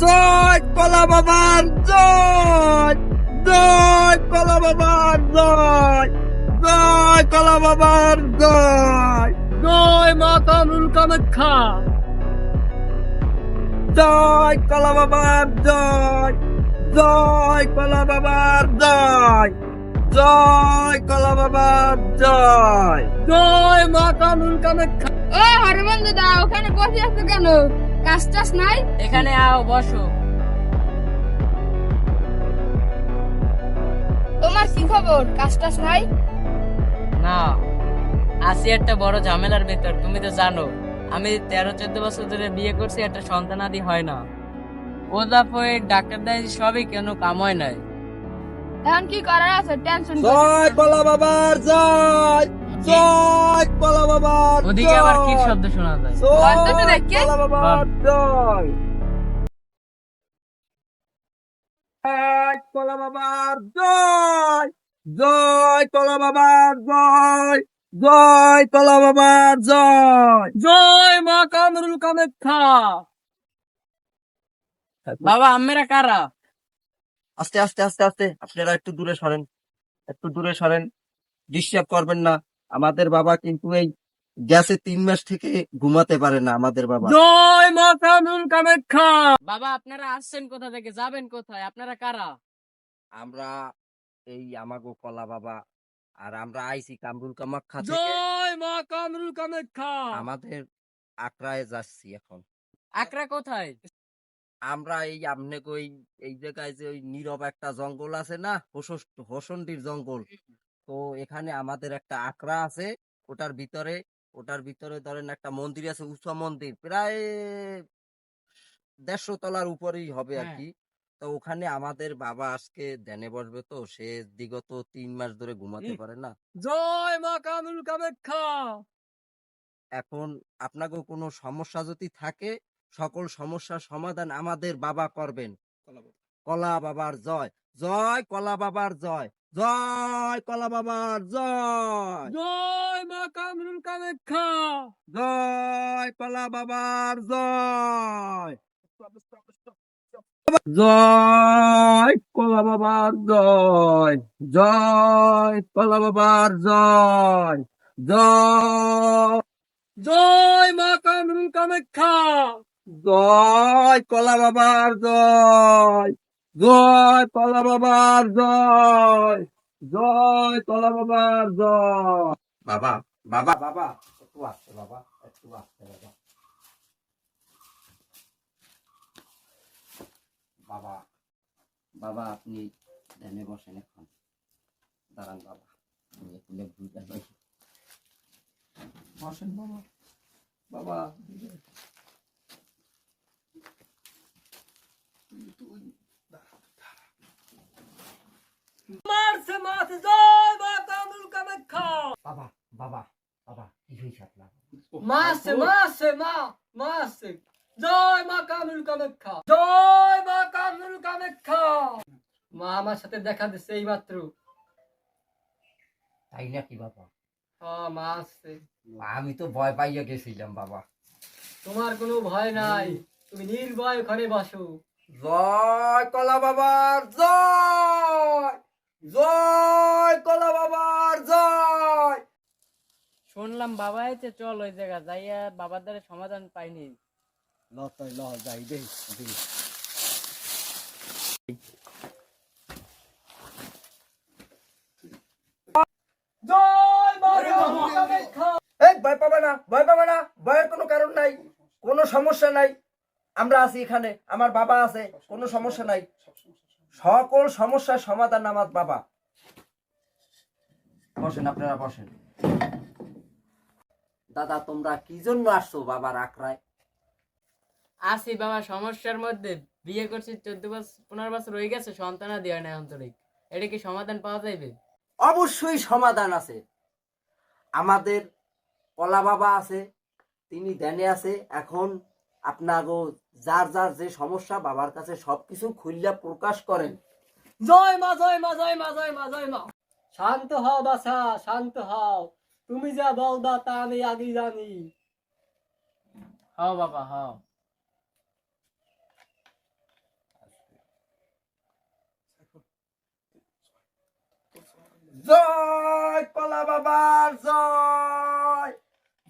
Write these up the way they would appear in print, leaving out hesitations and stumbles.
জয় কলা বাবার জয়, জয় কলা বাবার জয়, জয় কলা বাবার জয়, জয় মা কামরুল কামাখ্যা। জয় কলা বাবার জয়, জয় কলা বাবার জয়, জয় কলা বাবার জয়। জয় মা কামরুল কামাখ্যা। ও হরবন্ধ দা, ওখানে বসে আছো কেন? কাজ টাজ নাই? এখানে আও, বসো। তোমার কি খবর? কাজ টাজ নাই? না, আছি একটা বড় ঝামেলার ভেতর। তুমি তো জানো আমি 13-14 বছর ধরে বিয়ে করছি, একটা সন্তানাদি হয় না। ওদাপয়ে ডাক্তার দেয় সবই, কেন কাম হয় নাই। এখন কি করার আছে? টেনশন জয় কলা বাবার জয়, জয় কলা বাবার ওদিকে আবার কি জয়, শব্দ শোনা যায়? বন্ধ তো জয় দেখে। কলা বাবার জয়, জয় কলা বাবার জয়, জয় কলা বাবার জয়, জয় কলা বাবার জয়। জয় মা কামরুল কামাখ্যা। বাবা আমেরা কারা? আস্তে আস্তে আস্তে আস্তে, আপনারা একটু দূরে সরেন, একটু দূরে সরেন, ডিস্টার্ব করবেন না। আমাদের বাবা কিন্তু এই গ্যাসে 3 মাস থেকে ঘুমাতে পারে না আমাদের বাবা। জয় মা কামরুল কামাখ্যা। বাবা আপনারা আসছেন কোথা থেকে, যাবেন কোথায়, আপনারা কারা? আমরা এই আমাগো কলা বাবা আর আমরা আইছি কামরুল কামাখ্যা থেকে, জয় মা কামরুল কামাখ্যা। আমাদের আকরায় যাচ্ছি এখন। আকরা কোথায়? আমরা এই আমনে কই এই জায়গায় যে ওই নীরব একটা জঙ্গল আছে না, হোসন্ডির জঙ্গল, তো এখানে আমাদের একটা আকরা আছে। ওটার ভিতরে ওটার ভিতরে ধরেন একটা মন্দির আছে, উঁচু মন্দির, প্রায় 150 তলার উপরেই হবে আর হ্যাঁ। কি। তো ওখানে আমাদের বাবা আজকে ধ্যানে বসবে, তো সে বিগত 3 মাস ধরে ঘুমাতে পারে না। জয় মা কামরুল কামাখ্যা। এখন আপনাকে কোনো সমস্যা যদি থাকে, সকল সমস্যার সমাধান আমাদের বাবা করবেন। কলা বাবার জয়, জয় কলা বাবার জয়, জয় কলা বাবার জয়, জয় মা কামরুল কামাখ্যা। জয় কলা বাবার জয়, জয় কলা বাবার জয়, জয় কলা বাবার জয়, জয়, জয় মা কামরুল কামাখ্যা। জয় কলা বাবার জয়, জয় কলা বাবার জয়, জয় কলা বাবার জয়। বাবা বাবা বাবা, একটু আসতে বাবা, একটু আসতে বাবা। বাবা বাবা, আপনি ধ্যানে বসেন এখন, দাঁড়ান বাবা, আমি একটু বুঝতে পারি। বসেন বাবা, বাবা মারছে মারছে, জয় মা কামরুল কামাখ্যা। বাবা বাবা বাবা, কি হয়েছে আপনার? মারছে মারছে মা মারছে। জয় মা কামরুল কামাখ্যা, জয় মা কামরুল কামাখ্যা। মা আমার সাথে দেখা দিচ্ছে এই মাত্র। তাই নাকি বাবা? হ্যাঁ মা আসছে। আমি তো ভয় পাইয়া গেছিলাম বাবা। তোমার কোনো ভয় নাই, তুমি নির্ভয় ঘরে বসো। জয় কলা বাবার জয়, জয় কলা বাবার জয়। শুনলাম বাবা এসে, চল ওই জায়গা যাইয়া বাবার দ্বারা সমাধান পাইনি। ল তাই ল যাই দে। জয় মা কামরুল কামাখ্যা। এই ভয় পাবে না, ভয় পাবে না, ভয়ের কোনো কারণ নাই, কোনো সমস্যা নাই। আমরা আছি এখানে, আমার বাবা আছে, কোনো সমস্যা নাই। সকল সমস্যার সমাধান আমার বাবা। বসেন, আপনারা বসেন। দাদা, তোমরা কি জন্য আসছো বাবার আকড়ায়? আছি বাবা সমস্যার মধ্যে। বিয়ে করছি 14-15 বছর হয়ে গেছে, সন্তানাদি হয় না আন্তরিক। এটা কি সমাধান পাওয়া যাবে? অবশ্যই সমাধান আছে। আমাদের কলা বাবা আছে, তিনি ধ্যানে আছে। এখন আপনাগো যার যার যে সমস্যা, বাবার কাছে সবকিছু খুললা প্রকাশ করেন। জয় মা জয় মা জয় মা জয় মা জয় মা। শান্ত হও বাছা, শান্ত হও। তুমি যা বলবা তা আমি আগে জানি। হও বাবা হও। জয় কলা বাবার জয়,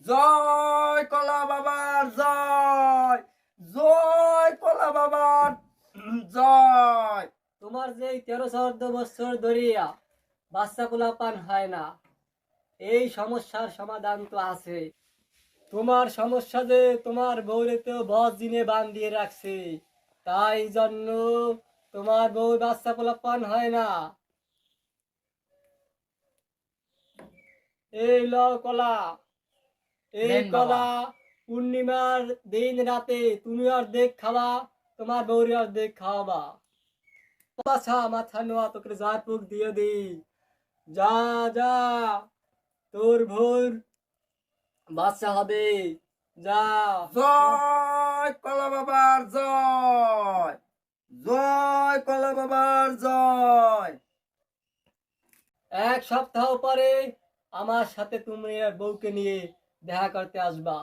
জয় কলা বাবার জয়, জয় কলা বাবার জয়। তোমার যে 13-14 বছর ধরিয়া বাচ্চা পোলাপান হয় না, এই সমস্যার সমাধান তো আছে। তোমার সমস্যা যে তোমার বউরে তো বস দিনে বান্ধিয়ে রাখছে, তাই জন্য তোমার বউ বাচ্চা পোলাপান হয় না। এই লও কলা, এই দেন বাবা। কলা পূর্ণিমার দিন রাতে তুমি অর্ধেক খাওয়া, তোমার বউরে অর্ধেক খাওয়াবা। বাছা মাথা নোয়া তোকে জার পুক দিয়ে দি, যা যা তোর ভোর বাচ্চা হবে, যা। জয় কলা বাবার জয়, জয় কলা বাবার জয়। 1 সপ্তাহ পরে আমার সাথে তুমি আর বউকে নিয়ে দেখা করতে আসবা।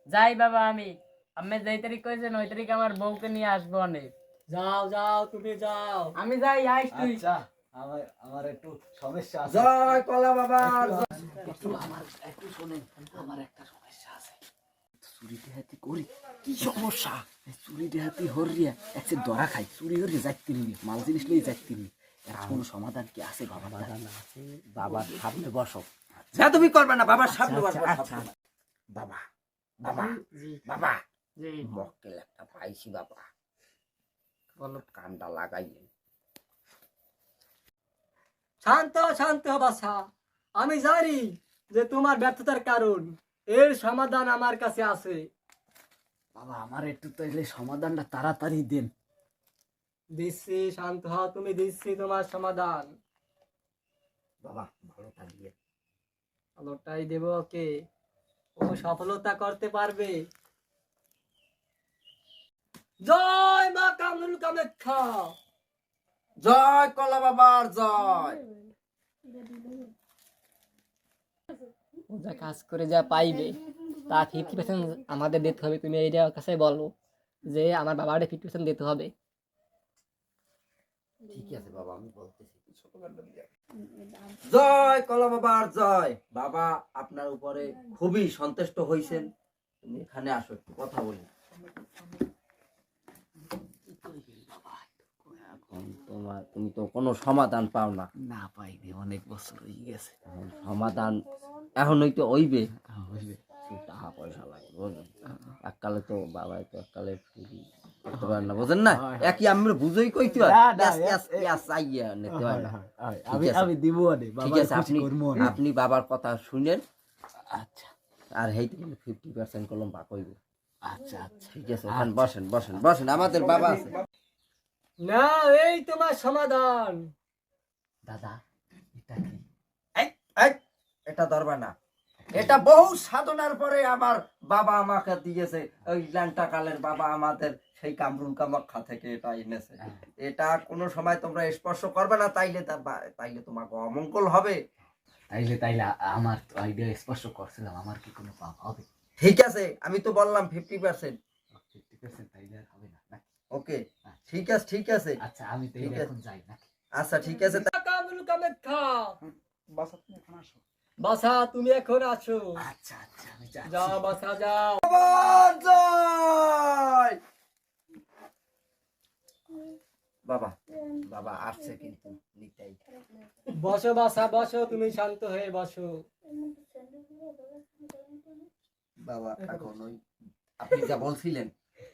যাই বাবা, আমি যেই তারিখ কইছেন ওই তারিখ আমার বউকে নিয়ে আসবো অনেক। যাও যাও তুমি যাও। আমি যাই, আইস তুই। আচ্ছা আমার একটু সমস্যা আছে। জয় কলা বাবার জয়। একটু শোনেন, আমার একটা সমস্যা আছে। চুরি ডাহাতি করি, কি সমস্যা? চুরি ডাহাতি হরিয়া একসে ধরা খাই, চুরি হরিয়া যাইতে নিবি, মাল জিনিস লই যাইতে নিবি। এর কোনো সমাধান কি আছে বাবা? সমাধান আছে, বাবার সামনে বসো। যা তুমি করবে না, বাবার সামনে বসবে। আচ্ছা বাবা, বাবা, বাবা, জি। মক্কেল একটা পাইছি বাবা, বলো কানটা লাগাইলেন। শান্ত শান্ত বাছা, আমি জানি যে তোমার ব্যর্থতার কারণ, এর সমাধান আমার কাছে আছে। বাবা আমার একটু তাইলে সমাধানটা তাড়াতাড়ি দেন। দিচ্ছি, শান্ত হও তুমি, দিচ্ছি তোমার সমাধান। বাবা ভালো থাকবে। আলোটাই দেব ওকে, ও সফলতা করতে পারবে। জয় মা কামরুল কামাখ্যা। জয় কলা বাবার জয়। ও যা কাজ করে যা পাইবে তা 50% আমাদের দিতে হবে। তুমি এইটা কাছে বলো যে আমার বাবারে 50% দিতে হবে। ঠিক আছে বাবা, আমি বলতেছি। জয় কলা বাবার জয়। বাবা আপনার উপরে খুবই সন্তুষ্ট হয়েছেন, তুমি এখানে আসো, একটু কথা বলি। এখন তোমার তুমি তো কোনো সমাধান পাও না। না পাইনি, অনেক বছর হয়ে গেছে। এখন সমাধান এখন হইতে হইবে, হইবে। টাকা পয়সা লাগে বুঝলেন। এককালে তো বাবাই তো এককালে ফ্রি করতে পারেন না, বুঝেন না? একই আমরা বুঝই কইতে হয়, না, না, চাইয়া নিতে পারে না। আমি ঠিক আছে। আমি দিব আরে ঠিক বাবা, আছে, আপনি আপনি বাবার কথা শুনেন, আচ্ছা আর হেইতে কিন্তু 50% কলম ভাগ হইব। আচ্ছা আচ্ছা ঠিক আছে, ওখানে বসেন বসেন বসেন, আমাদের বাবা আছে। না, এই তোমার সমাধান। দাদা এটা কি? এই, এই, এটা ধরবা না। এটা বহু সাধনার পরে আমার বাবা আমাকে দিয়েছে, ওই ল্যাংটা কালের বাবা আমাদের সেই কামরুল কামাখ্যা থেকে এটা এনেছে। এটা কোনো সময় তোমরা স্পর্শ করবে না, তাইলে তোমাকে অমঙ্গল হবে। তাইলে আমার তো আইডিয়া স্পর্শ করছিলাম, আমার কি কোনো পাপ হবে? ঠিক আছে, আমি তো বললাম 50%। 50% তাইলে আর হবে না নাকি? ওকে, ঠিক আছে ঠিক আছে। আচ্ছা আমি তাইলে ঠিক আছে। এখন যাই নাকি? আচ্ছা ঠিক আছে। কামরুল কামাখ্যা। বাছা তুমি এখন আছো, আচ্ছা আচ্ছা আমি যাচ্ছি। যাও বাছা যাও। বাবার জয়। বাবা বাবা আসছে কিন্তু নিতাই। বসো বাছা বসো, তুমি শান্ত হয়ে বসো। বাবা এখন ওই আপনি যা বলছিলেন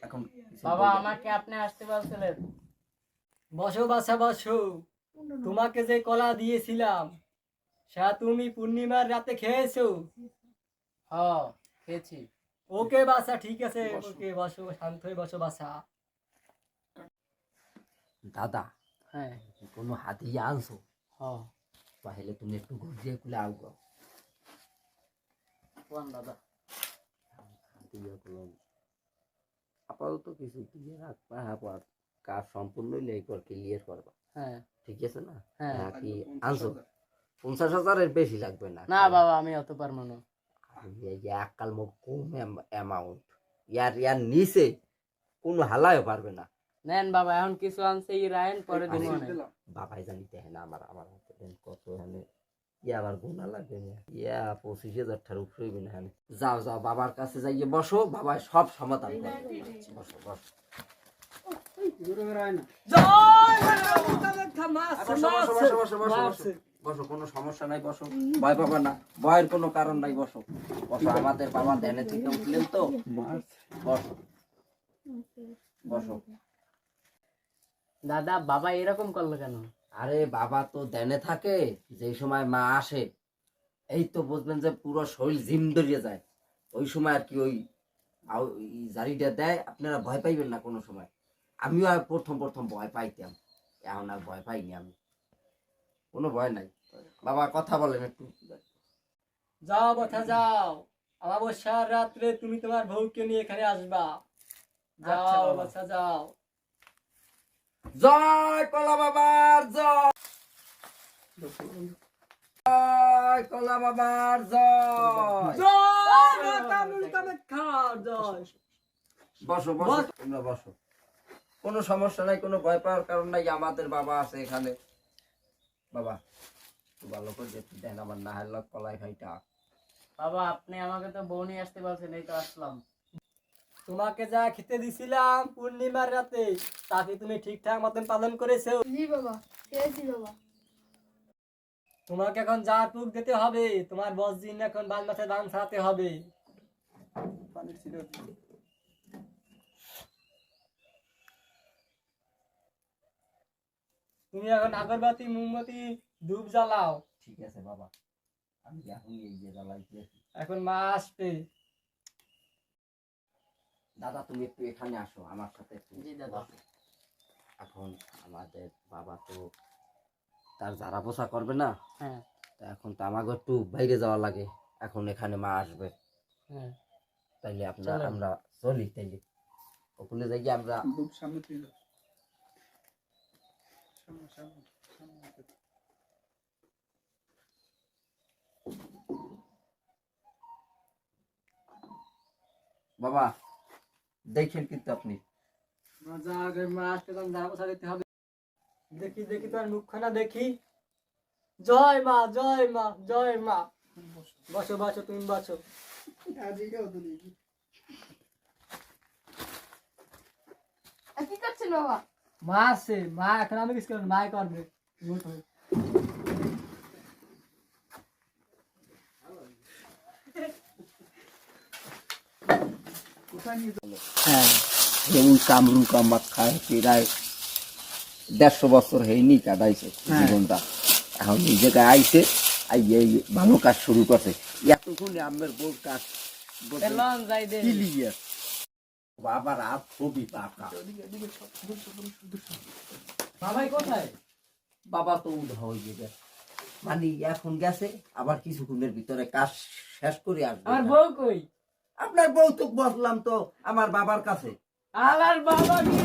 এখন কিছু বাবা বলবেন? আমাকে আপনি আসতে বলছিলেন। বসো বাছা বসো। তোমাকে যে কলা দিয়েছিলাম সে তুমি পূর্ণিমার রাতে খেয়েছো? হ্যাঁ, খেয়েছি। ওকে বাছা, ঠিক আছে, ওকে বসো, শান্ত হয়ে বসো বাছা। দাদা হ্যাঁ কোনো হাতিয়া আনছো? হ্যাঁ। তাহলে তুমি একটু ঘুরিয়ে খুলে আও গো। কোন দাদা? হাতিয়া কোনো আপাতত কিছু দিয়ে রাখবা, আবার কাজ সম্পূর্ণ হইলে একবার ক্লিয়ার করবা, হ্যাঁ ঠিক আছে না? হ্যাঁ। কি আনছো? 50,000-এর বেশি লাগবে না। না বাবা, আমি অত পারবো না। এই যে এককাল মুখ কম অ্যামাউন্ট, ইয়ার নিচে কোনো হালায়ও পারবে না। নেন বাবা, এখন কিছু আনছে ই রায়ন, পরে দিব। বাবাই জানিতে হ্যাঁ না আমার আমার হাতে কত এখানে ইয়া আবার গুণা লাগবে না, ইয়া 25,000 টাকার উপরে হইবে না এখানে। যাও যাও বাবার কাছে যাইয়ে বসো, বাবা সব সমাধান করবে। বসো বসো বসো, কোনো সমস্যা নাই, বসো, ভয় পাবা না, ভয়ের কোনো কারণ নাই, বসো বসো। আমাদের বাবা ধ্যানে থেকে উঠলেন তো, বসো বসো। দাদা বাবা এরকম করলো কেন? আরে বাবা তো ধ্যানে থাকে, যেই সময় মা আসে এই তো বুঝবেন যে পুরো শরীর জিম ধরিয়ে যায়, ওই সময় আর কি ওই জারিটা দেয়, আপনারা ভয় পাইবেন না কোনো সময়। আমিও আর প্রথম প্রথম ভয় পাইতাম, এখন আর ভয় পাইনি আমি, কোনো ভয় নাই। বাবা কথা বলেন একটু। যাও বাছা যাও, অমাবস্যার রাত্রে তুমি তোমার বউকে নিয়ে এখানে আসবা। যাও বাছা যাও। জয় কলা বাবার জয়, জয় কলা বাবার জয়। বসো বসো, তোমরা বসো, কোনো সমস্যা নাই, কোনো ভয় পাওয়ার কারণ নাই, আমাদের বাবা আছে এখানে। বাবা একটু ভালো করে দেখি দেন, আমার না হলে কলাই খাইটা। বাবা আপনি আমাকে তো বউ নিয়ে আসতে বলছেন, এই তো আসলাম। তোমাকে যা খেতে দিছিলাম পূর্ণিমার রাতে, তাকে তুমি ঠিকঠাক মতন পালন করেছো? জি বাবা, খেয়েছি বাবা। তোমাকে এখন যা টুক দিতে হবে, তোমার বস দিন এখন বাল মাথায় দাম ছাড়াতে হবে। তুমি এখন আগরবাতি মোমবাতি ধূপ জ্বালাও। ঠিক আছে বাবা, আমি এখন এই যে জ্বালাইতেছি। এখন মা আসবে। দাদা তুমি একটু এখানে আসো আমার সাথে একটু। জি দাদা। বসো। এখন আমাদের বাবা তো তার ঝাড়া পোছা করবে না, হ্যাঁ তা এখন তো আমাকে একটু বাইরে যাওয়া লাগে, এখন এখানে মা আসবে, হ্যাঁ তাইলে আপনার চলেন। আমরা চলি, তাইলে ওখানে যাই গিয়ে আমরা। বাবা দেখেন কিন্তু আপনি, যা আগে মা আসতে তখন ঝাড়া পোছা দিতে হবে। দেখি দেখি তোমার মুখখানা দেখি। জয় মা জয় মা জয় মা। বসো বসো, তুমি বসো। কি করছেন বাবা? মা আছে, মা এখন আমি কিছু করবো, মাই করবে। উঠো। হ্যাঁ যেমন কামরু কামাত খায় প্রায় 150 বছর হয়নি কাটাইছে জীবনটা, এখন এই জায়গায় আইছে, আই এই ভালো কাজ শুরু করছে। এতক্ষণে আমার বউ কাজ এলন যাই দে। ক্লিয়ার, বাবার হাত খুবই পাকা। বাবাই কোথায়? বাবা তো উধাও হয়ে গেছে, মানে এখন গেছে, আবার কিছুক্ষণের ভিতরে কাজ শেষ করে আসবে। আমার বউ কই? আপনার বউ তো বসলাম তো আমার বাবার কাছে। আমার বাবা কি